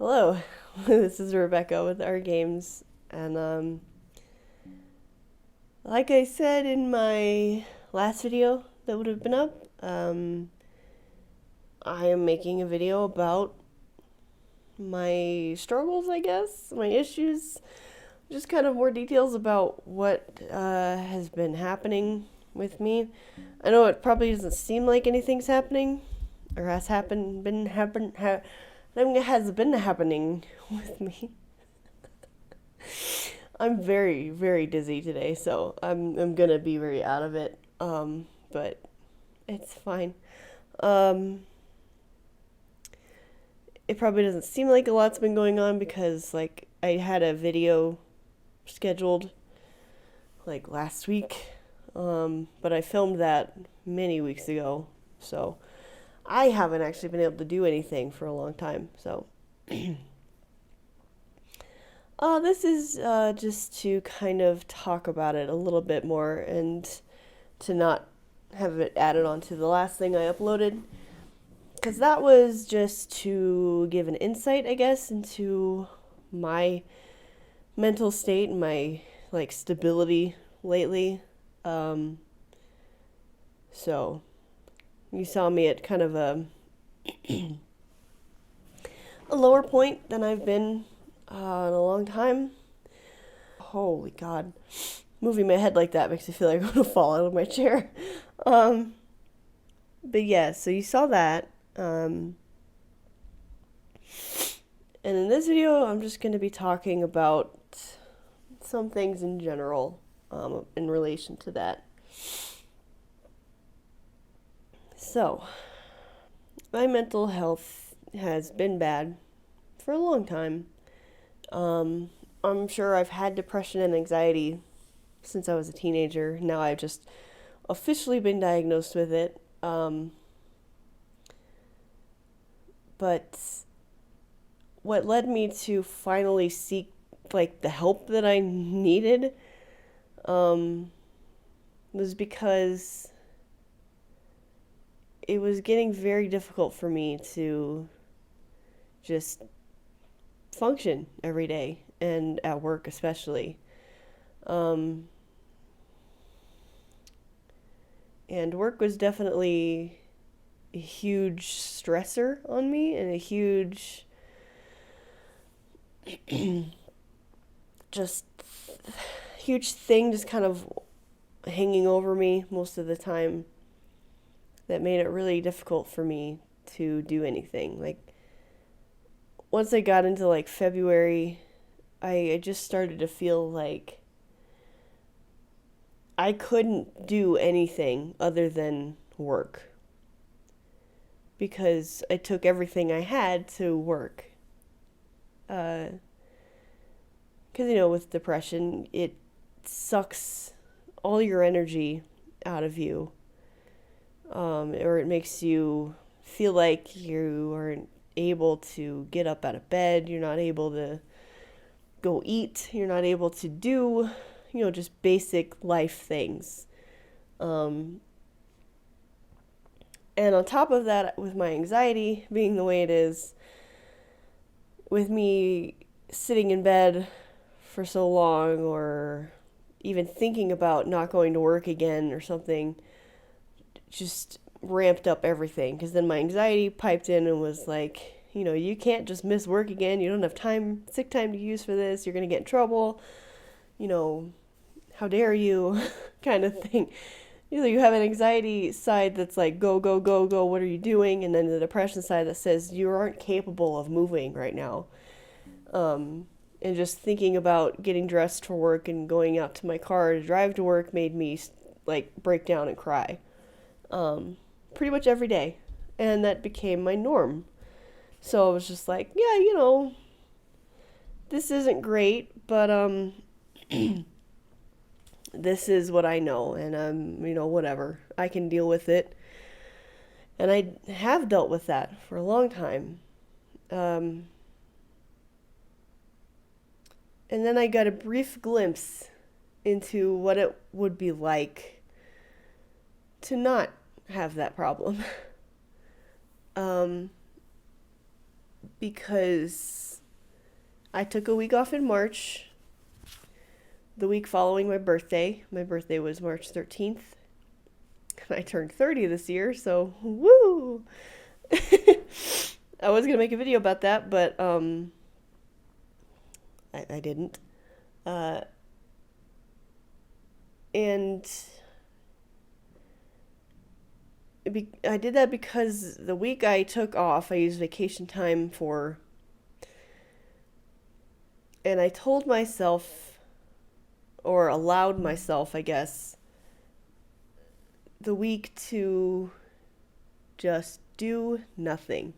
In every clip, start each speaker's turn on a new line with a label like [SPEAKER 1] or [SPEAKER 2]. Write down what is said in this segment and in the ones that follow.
[SPEAKER 1] Hello, this is Rebecca with Our Games, and like I said in my last video that would have been up, I am making a video about my struggles, I guess, my issues, just kind of more details about what has been happening with me. I know it probably doesn't seem like anything's happening, or has been happening with me. I'm very, very dizzy today, so I'm gonna be very out of it. But it's fine. Um, it probably doesn't seem like a lot's been going on because like I had a video scheduled like last week, but I filmed that many weeks ago, so I haven't actually been able to do anything for a long time. So this is just to kind of talk about it a little bit more and to not have it added on to the last thing I uploaded. Because that was just to give an insight, I guess, into my mental state and my like stability lately. Um, so you saw me at kind of a lower point than I've been in a long time. Holy God. Moving my head like that makes me feel like I'm going to fall out of my chair. Um, but yeah, so you saw that. And in this video, I'm just going to be talking about some things in general in relation to that. So, my mental health has been bad for a long time. I'm sure I've had depression and anxiety since I was a teenager. Now I've just officially been diagnosed with it. But what led me to finally seek like the help that I needed was because it was getting very difficult for me to just function every day and at work especially. Um, and work was definitely a huge stressor on me and a just huge thing just kind of hanging over me most of the time that made it really difficult for me to do anything. Like once I got into like February, I just started to feel like I couldn't do anything other than work because I took everything I had to work. Because, with depression, it sucks all your energy out of you, or it makes you feel like you aren't able to get up out of bed, you're not able to go eat, you're not able to do, just basic life things. And on top of that, with my anxiety being the way it is, with me sitting in bed for so long or even thinking about not going to work again or something, just ramped up everything. Because then my anxiety piped in and was like, you can't just miss work again. You don't have sick time to use for this. You're going to get in trouble. How dare you kind of thing. You have an anxiety side that's like, go, go, go, go, what are you doing? And then the depression side that says, you aren't capable of moving right now. And just thinking about getting dressed for work and going out to my car to drive to work made me like break down and cry. Pretty much every day. And that became my norm. So I was just like, yeah, this isn't great, but this is what I know, and whatever. I can deal with it. And I have dealt with that for a long time. And then I got a brief glimpse into what it would be like to not have that problem. Because I took a week off in March, the week following my birthday. My birthday was March 13th. And I turned 30 this year, so woo! I was going to make a video about that, but I didn't. And I did that because the week I took off, I used vacation time for, and I told myself, or allowed myself, I guess, the week to just do nothing.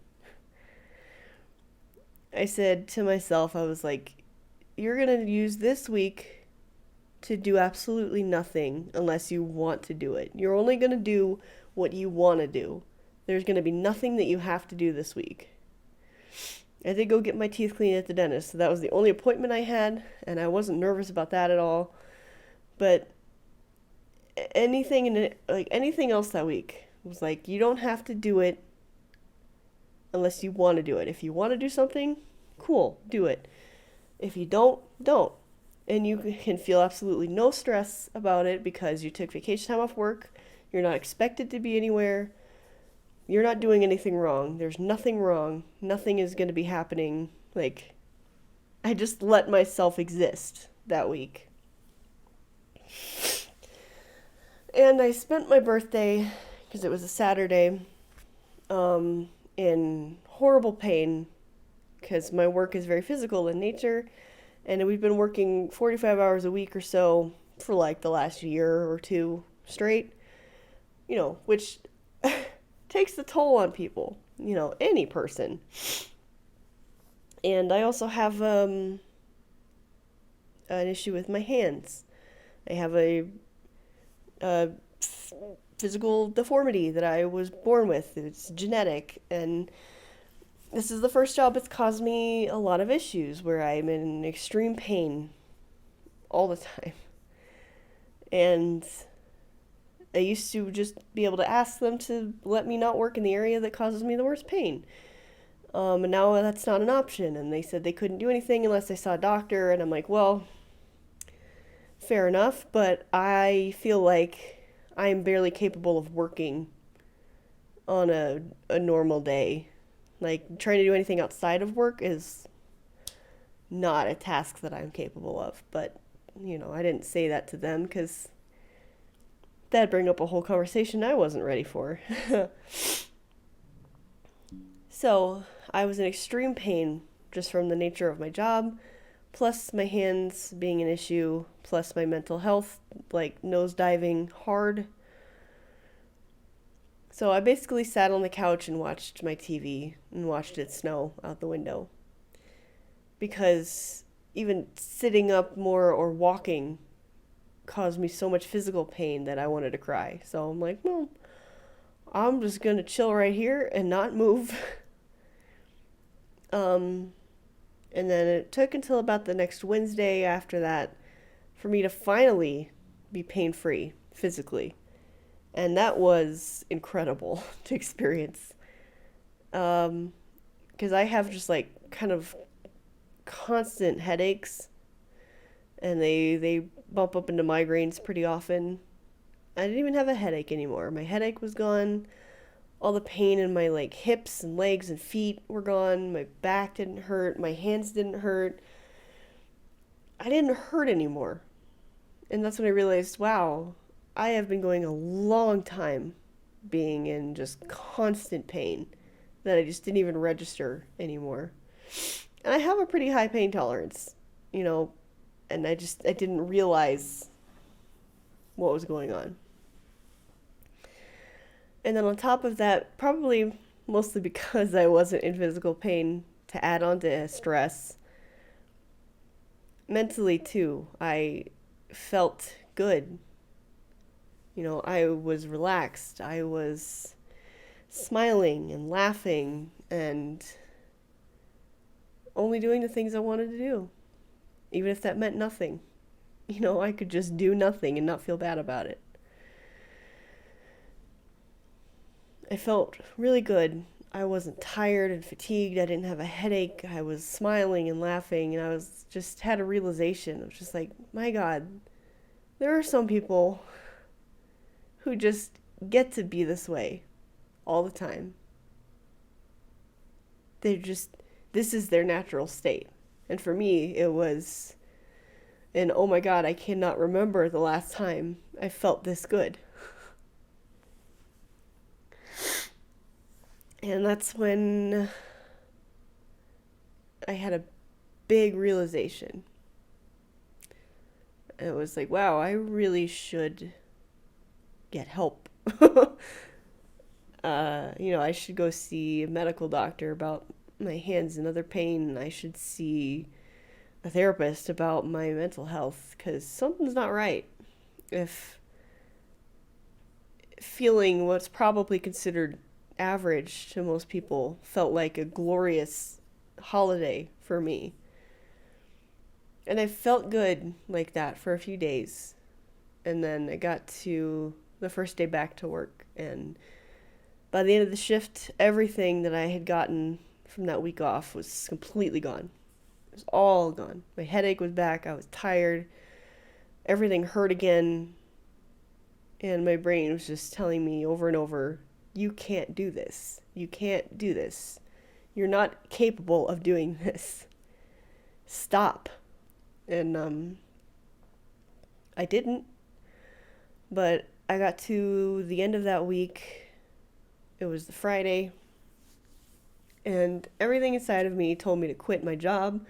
[SPEAKER 1] I said to myself, I was like, you're going to use this week to do absolutely nothing unless you want to do it. You're only going to do what you want to do. There's going to be nothing that you have to do this week. I did go get my teeth cleaned at the dentist, so that was the only appointment I had, and I wasn't nervous about that at all. But anything else that week was like, you don't have to do it unless you want to do it. If you want to do something, cool, do it. If you don't. And you can feel absolutely no stress about it because you took vacation time off work. You're not expected to be anywhere. You're not doing anything wrong. There's nothing wrong. Nothing is going to be happening. Like, I just let myself exist that week. And I spent my birthday, because it was a Saturday, in horrible pain, because my work is very physical in nature, and we've been working 45 hours a week or so for like the last year or two straight, which takes the toll on people, any person. And I also have an issue with my hands. I have a physical deformity that I was born with. It's genetic, and this is the first job that's caused me a lot of issues where I'm in extreme pain all the time. And I used to just be able to ask them to let me not work in the area that causes me the worst pain. And now that's not an option. And they said they couldn't do anything unless I saw a doctor. And I'm like, well, fair enough. But I feel like I'm barely capable of working on a normal day. Like, trying to do anything outside of work is not a task that I'm capable of. But, I didn't say that to them because that'd bring up a whole conversation I wasn't ready for. So, I was in extreme pain just from the nature of my job, plus my hands being an issue, plus my mental health, like nosediving hard. So I basically sat on the couch and watched my TV and watched it snow out the window. Because even sitting up more or walking caused me so much physical pain that I wanted to cry. So I'm like, well, I'm just going to chill right here and not move. And then it took until about the next Wednesday after that for me to finally be pain-free physically. And that was incredible to experience. Because I have just like kind of constant headaches, and they bump up into migraines pretty often. I didn't even have a headache anymore. My headache was gone. All the pain in my like hips and legs and feet were gone. My back didn't hurt. My hands didn't hurt. I didn't hurt anymore. And that's when I realized, wow, I have been going a long time being in just constant pain that I just didn't even register anymore. And I have a pretty high pain tolerance, and I didn't realize what was going on. And then on top of that, probably mostly because I wasn't in physical pain, to add on to stress, mentally too, I felt good. I was relaxed. I was smiling and laughing and only doing the things I wanted to do, even if that meant nothing. I could just do nothing and not feel bad about it. I felt really good. I wasn't tired and fatigued. I didn't have a headache. I was smiling and laughing, and I was just had a realization. I was just like, my God, there are some people who just get to be this way all the time. This is their natural state. And for me, it was, and oh my God, I cannot remember the last time I felt this good. And that's when I had a big realization. It was like, wow, I really should get help. I should go see a medical doctor about my hands and other pain, and I should see a therapist about my mental health, because something's not right if feeling what's probably considered average to most people felt like a glorious holiday for me. And I felt good like that for a few days. And then I got to the first day back to work, and by the end of the shift, everything that I had gotten from that week off was completely gone. It was all gone. My headache was back. I was tired. Everything hurt again. And my brain was just telling me over and over, you can't do this. You can't do this. You're not capable of doing this. Stop. And I didn't. But I got to the end of that week. It was the Friday, and everything inside of me told me to quit my job.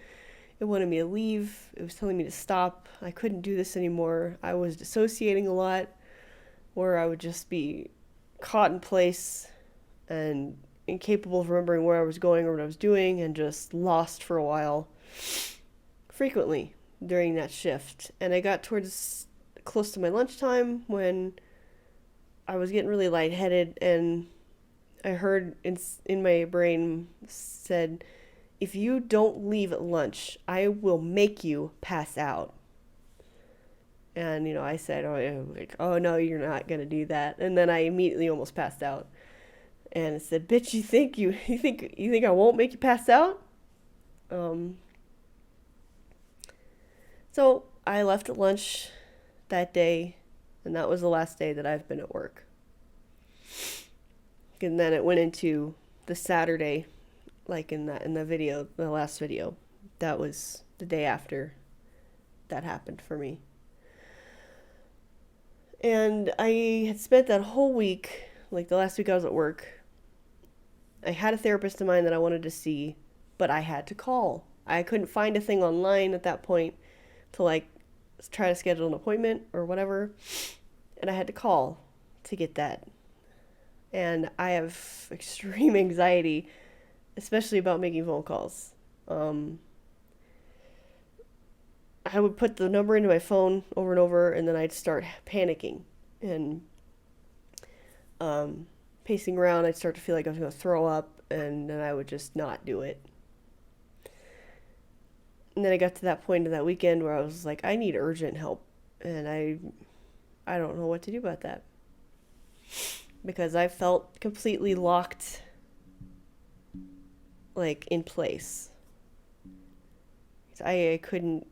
[SPEAKER 1] It wanted me to leave. It was telling me to stop. I couldn't do this anymore. I was dissociating a lot, where I would just be caught in place and incapable of remembering where I was going or what I was doing, and just lost for a while, frequently during that shift. And I got towards close to my lunchtime when I was getting really lightheaded, and I heard in my brain said, if you don't leave at lunch, I will make you pass out. And, I said, oh no, you're not going to do that. And then I immediately almost passed out. And it said, bitch, you think I won't make you pass out? So I left at lunch that day, and that was the last day that I've been at work. And then it went into the Saturday, like in the video, the last video. That was the day after that happened for me. And I had spent that whole week, like the last week I was at work, I had a therapist of mine that I wanted to see, but I had to call. I couldn't find a thing online at that point to try to schedule an appointment or whatever. And I had to call to get that. And I have extreme anxiety, especially about making phone calls. I would put the number into my phone over and over, and then I'd start panicking and pacing around. I'd start to feel like I was going to throw up, and then I would just not do it. And then I got to that point in that weekend where I was like, I need urgent help, and I don't know what to do about that. Because I felt completely locked, in place. I couldn't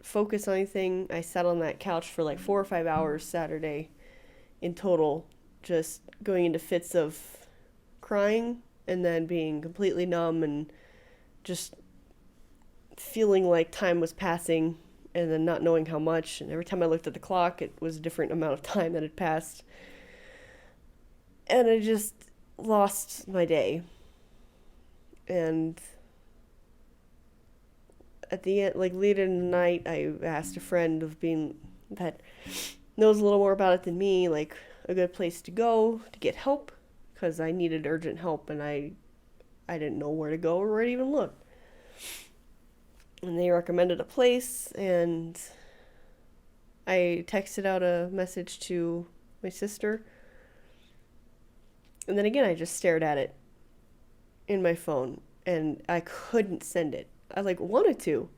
[SPEAKER 1] focus on anything. I sat on that couch for 4 or 5 hours Saturday in total, just going into fits of crying and then being completely numb and just feeling like time was passing and then not knowing how much. And every time I looked at the clock, it was a different amount of time that had passed. And I just lost my day. And at the end, late in the night, I asked a friend that knows a little more about it than me, a good place to go to get help, because I needed urgent help, and I didn't know where to go or where to even look. And they recommended a place, and I texted out a message to my sister. And then again, I just stared at it in my phone, and I couldn't send it. I wanted to.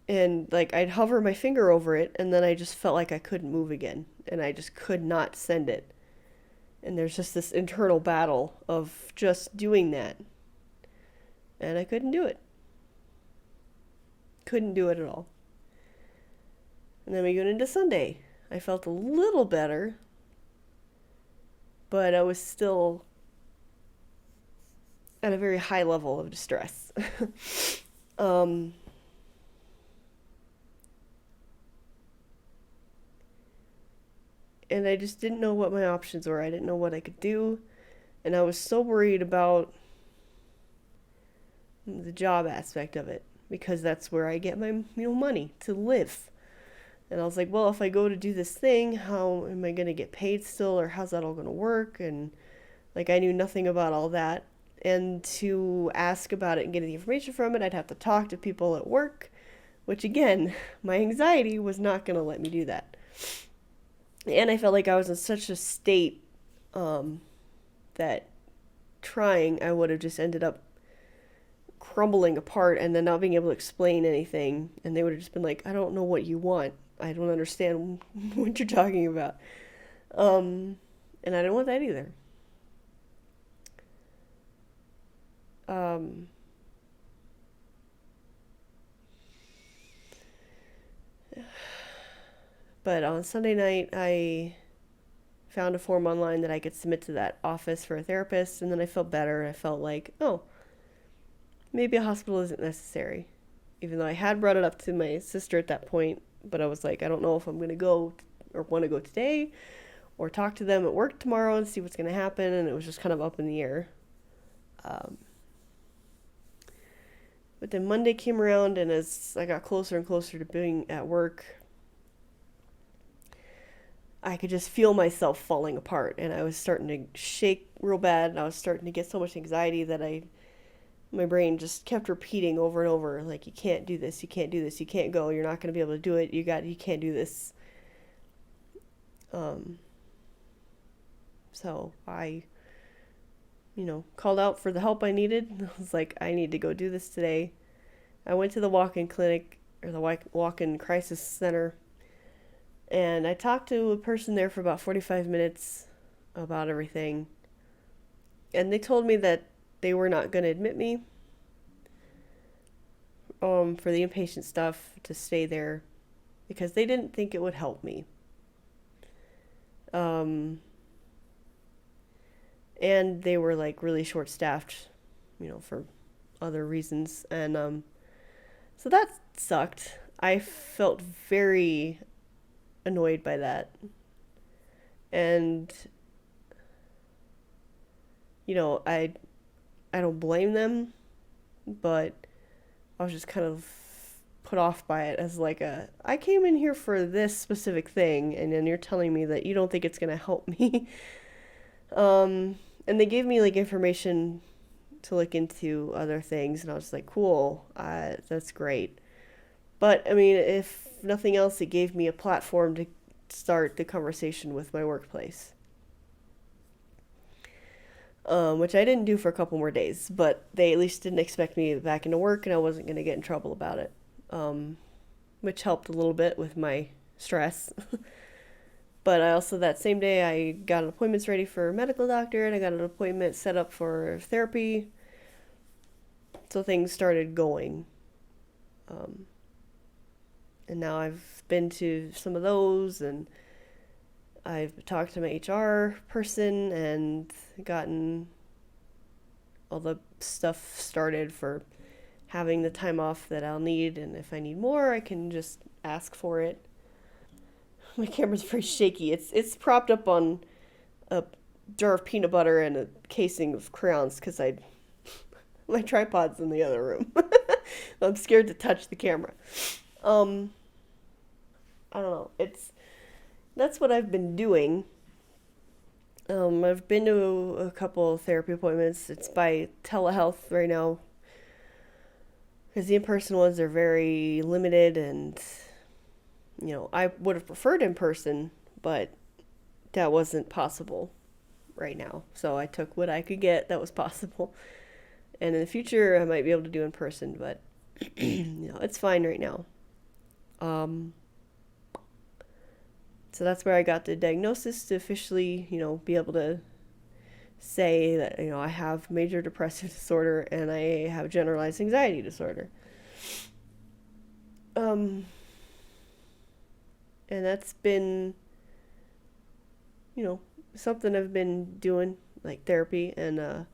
[SPEAKER 1] And I'd hover my finger over it, and then I just felt like I couldn't move again, and I just could not send it. And there's just this internal battle of just doing that. And I couldn't do it. Couldn't do it at all. And then we went into Sunday. I felt a little better, but I was still at a very high level of distress. um, and I just didn't know what my options were. I didn't know what I could do. And I was so worried about the job aspect of it, because that's where I get my money to live. And I was like, well, if I go to do this thing, how am I going to get paid still, or how's that all going to work? And like, I knew nothing about all that. And to ask about it and get the information from it, I'd have to talk to people at work, which again, my anxiety was not going to let me do that. And I felt like I was in such a state that trying, I would have just ended up crumbling apart and then not being able to explain anything. And they would have just been like, I don't know what you want. I don't understand what you're talking about. And I didn't want that either. But on Sunday night, I found a form online that I could submit to that office for a therapist, and then I felt better. I felt like, oh, maybe a hospital isn't necessary. Even though I had brought it up to my sister at that point, but I was like, I don't know if I'm going to go or want to go today or talk to them at work tomorrow and see what's going to happen, and it was just kind of up in the air. But then Monday came around, and as I got closer and closer to being at work, I could just feel myself falling apart, and I was starting to shake real bad, and I was starting to get so much anxiety that my brain just kept repeating over and over, like, you can't do this, you can't do this, you can't go, you're not going to be able to do it, you can't do this. So I, called out for the help I needed. I was like, I need to go do this today. I went to the walk-in clinic, or the walk-in crisis center, and I talked to a person there for about 45 minutes about everything. And they told me that they were not going to admit me for the inpatient stuff, to stay there, because they didn't think it would help me. And they were like really short-staffed, for other reasons. And so that sucked. I felt very annoyed by that. And I don't blame them, but I was just kind of put off by it as like I came in here for this specific thing, and then you're telling me that you don't think it's going to help me. And they gave me like information to look into other things, and I was like, cool, that's great. But I mean, if nothing else, it gave me a platform to start the conversation with my workplace. Which I didn't do for a couple more days, but they at least didn't expect me back into work, and I wasn't going to get in trouble about it, which helped a little bit with my stress. But I also, that same day, I got appointments ready for a medical doctor, and I got an appointment set up for therapy. So things started going. And now I've been to some of those, and I've talked to my HR person and gotten all the stuff started for having the time off that I'll need, and if I need more, I can just ask for it. My camera's very shaky. It's propped up on a jar of peanut butter and a casing of crayons, because my tripod's in the other room. I'm scared to touch the camera. I don't know. That's what I've been doing. I've been to a couple of therapy appointments. It's by telehealth right now, because the in-person ones are very limited, and I would have preferred in person, but that wasn't possible right now. So I took what I could get that was possible. And in the future, I might be able to do in person, but it's fine right now. So that's where I got the diagnosis to officially, be able to say that, I have major depressive disorder and I have generalized anxiety disorder. And that's been, something I've been doing, like therapy, and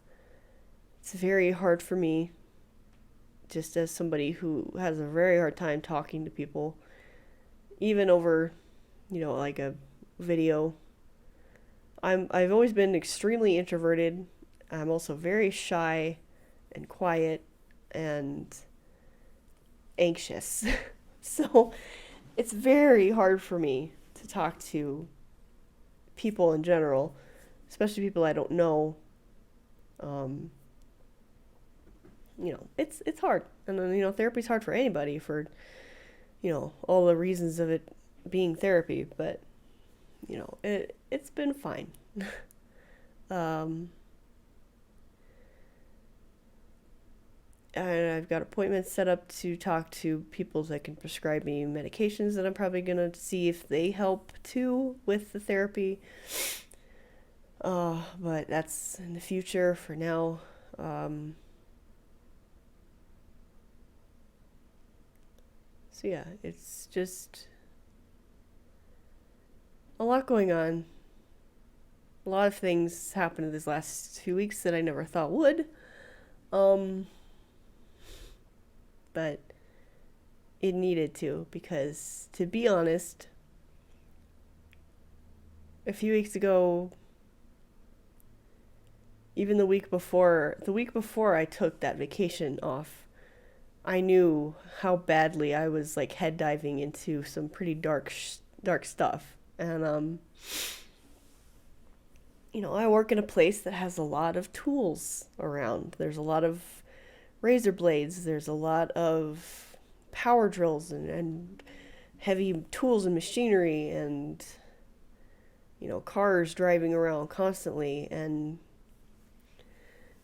[SPEAKER 1] it's very hard for me, just as somebody who has a very hard time talking to people, even over, like a video. I've always been extremely introverted. I'm also very shy and quiet and anxious. So it's very hard for me to talk to people in general, especially people I don't know. Um, it's hard, and then therapy's hard for anybody for all the reasons of it being therapy, but it's been fine. um, and I've got appointments set up to talk to people that can prescribe me medications that I'm probably gonna see if they help too with the therapy. But that's in the future. For now, so yeah, it's just a lot going on. A lot of things happened in these last 2 weeks that I never thought would. Um, but it needed to, because to be honest, a few weeks ago, even the week before I took that vacation off, I knew how badly I was like head diving into some pretty dark stuff. And I work in a place that has a lot of tools around. There's a lot of razor blades, there's a lot of power drills and heavy tools and machinery, and cars driving around constantly, and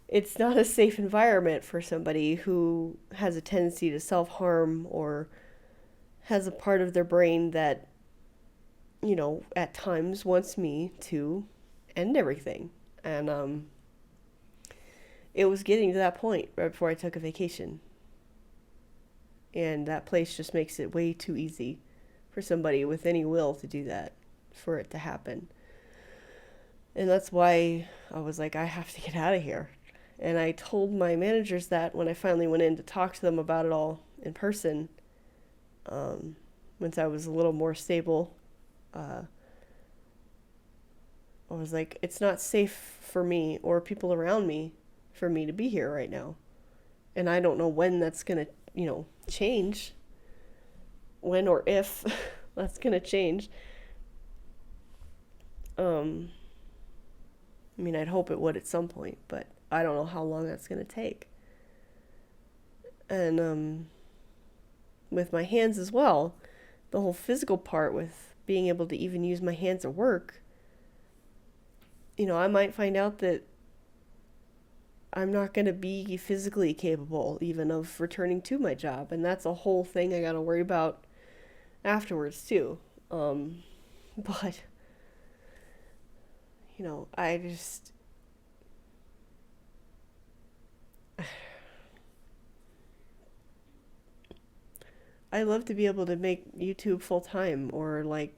[SPEAKER 1] it's not a safe environment for somebody who has a tendency to self-harm or has a part of their brain that at times wants me to end everything. And it was getting to that point right before I took a vacation. And that place just makes it way too easy for somebody with any will to do that, for it to happen. And that's why I was like, I have to get out of here. And I told my managers that when I finally went in to talk to them about it all in person, once I was a little more stable. I was like, it's not safe for me or people around me for me to be here right now. And I don't know when that's going to, change. When or if that's going to change. I mean, I'd hope it would at some point, but I don't know how long that's going to take. And with my hands as well, the whole physical part with being able to even use my hands at work, I might find out that I'm not going to be physically capable even of returning to my job. And that's a whole thing I got to worry about afterwards too. But, I just, I love to be able to make YouTube full time, or like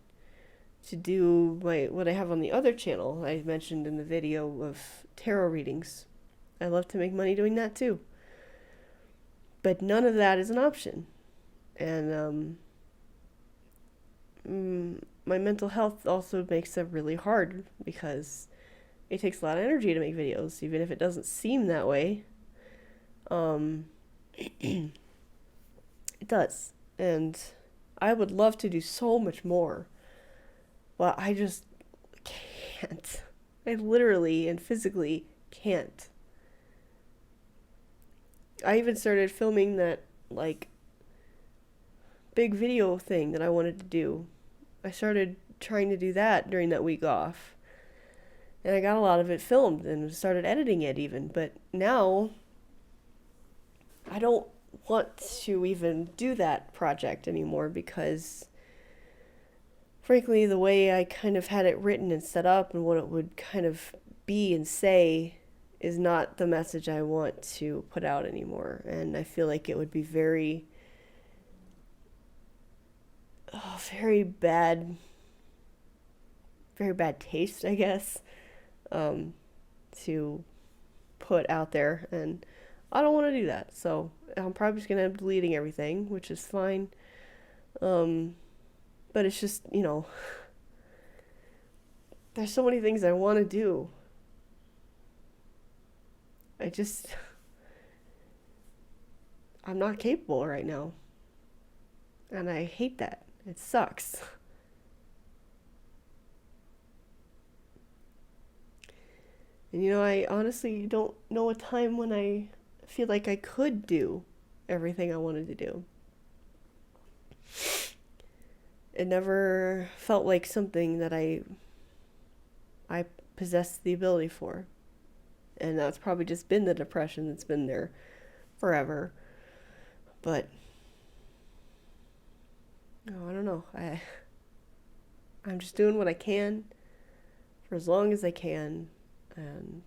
[SPEAKER 1] to do what I have on the other channel I mentioned in the video of tarot readings. I love to make money doing that too. But none of that is an option. And my mental health also makes it really hard, because it takes a lot of energy to make videos, even if it doesn't seem that way. It does. And I would love to do so much more. But I just can't. I literally and physically can't. I even started filming that, like, big video thing that I wanted to do. I started trying to do that during that week off. And I got a lot of it filmed and started editing it even. But now, I don't want to even do that project anymore, because frankly, the way I kind of had it written and set up and what it would kind of be and say is not the message I want to put out anymore. And I feel like it would be very bad, very bad taste, I guess, to put out there. And I don't want to do that. So I'm probably just going to end up deleting everything, which is fine. But it's just, there's so many things I want to do. I'm not capable right now. And I hate that. It sucks. And I honestly don't know a time when I feel like I could do everything I wanted to do. It never felt like something that I possessed the ability for. And that's probably just been the depression that's been there forever. But I don't know. I'm just doing what I can for as long as I can, and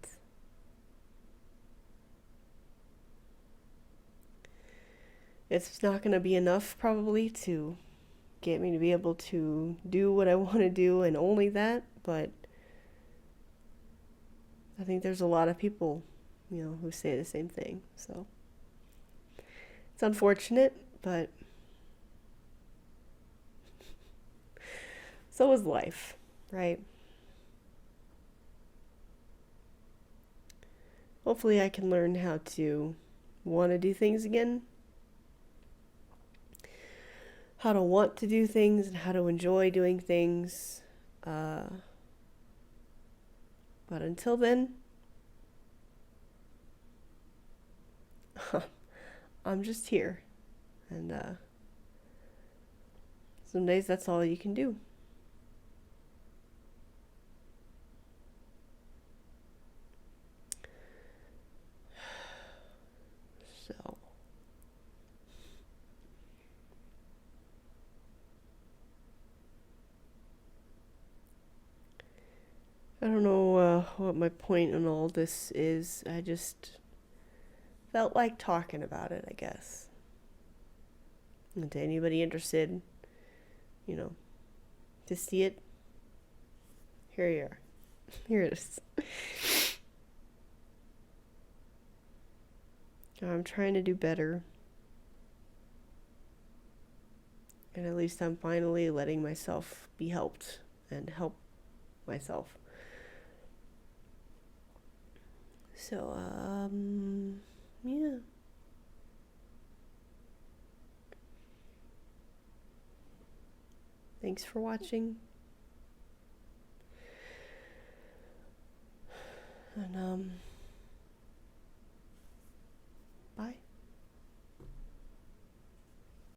[SPEAKER 1] it's not going to be enough probably to get me to be able to do what I want to do and only that, but I think there's a lot of people, who say the same thing. So it's unfortunate, but so is life, right? Hopefully I can learn how to want to do things again, how to want to do things, and how to enjoy doing things. But until then, I'm just here. And some days that's all you can do. So I don't know what my point in all this is. I just felt like talking about it, I guess. And to anybody interested, to see it, here you are. Here it is. I'm trying to do better. And at least I'm finally letting myself be helped and help myself. So, yeah. Thanks for watching. And,